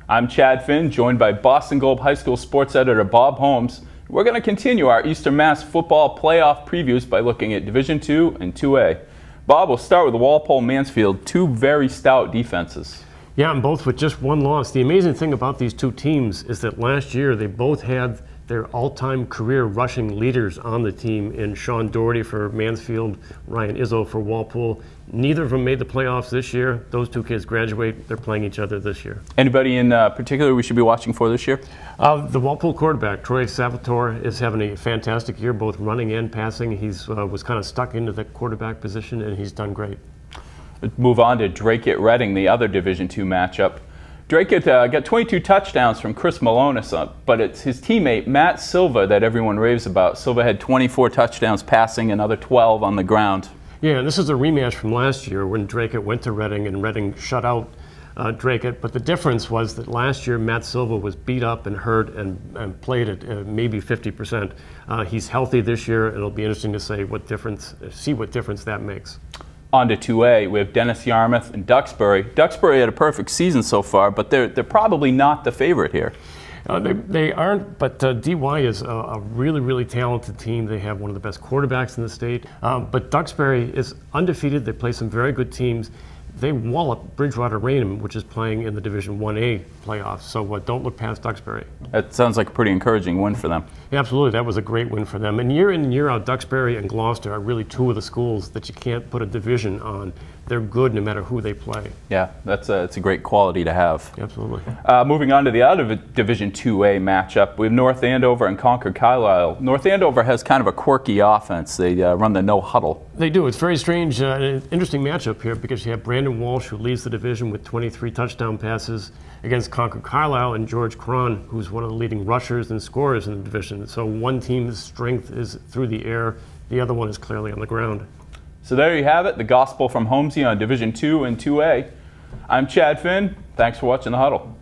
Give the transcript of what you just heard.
I'm Chad Finn, joined by Boston Globe High School sports editor Bob Holmes. We're going to continue our Eastern Mass football playoff previews by looking at Division II and 2A. Bob, we'll start with Walpole Mansfield, two very stout defenses. Yeah, and both with just one loss. The amazing thing about these two teams is that last year they both had their all-time career rushing leaders on the team in Sean Doherty for Mansfield, Ryan Izzo for Walpole. Neither of them made the playoffs this year. Those two kids graduate. They're playing each other this year. Anybody in particular we should be watching for this year? The Walpole quarterback, Troy Salvatore, is having a fantastic year, both running and passing. He's was kind of stuck into the quarterback position, and he's done great. Let's move on to Dracut Reading, the other Division II matchup. Dracut got 22 touchdowns from Chris Malonis, but it's his teammate Matt Silva that everyone raves about. Silva had 24 touchdowns passing, another 12 on the ground. Yeah, and this is a rematch from last year when Dracut went to Reading and Reading shut out Dracut. But the difference was that last year Matt Silva was beat up and hurt and played at maybe 50%. He's healthy this year, and it'll be interesting to see what difference that makes. On to 2A, we have Dennis Yarmouth and Duxbury. Duxbury had a perfect season so far, but they're probably not the favorite here. They aren't, but DY is a really, really talented team. They have one of the best quarterbacks in the state. But Duxbury is undefeated. They play some very good teams. They wallop Bridgewater Raynham, which is playing in the Division 1A playoffs. So don't look past Duxbury. That sounds like a pretty encouraging win for them. Yeah, absolutely. That was a great win for them. And year in and year out, Duxbury and Gloucester are really two of the schools that you can't put a division on. They're good no matter who they play. Yeah, it's a great quality to have. Absolutely. Moving on to the other Division 2A matchup, we have North Andover and Concord Carlisle. North Andover has kind of a quirky offense. They run the no huddle. They do. It's very strange, an interesting matchup here because you have Brandon Walsh, who leads the division with 23 touchdown passes, against Concord Carlisle and George Cron, who's one of the leading rushers and scorers in the division. So one team's strength is through the air, the other one is clearly on the ground. So there you have it, the gospel from Holmes on Division 2 and 2A. I'm Chad Finn. Thanks for watching The Huddle.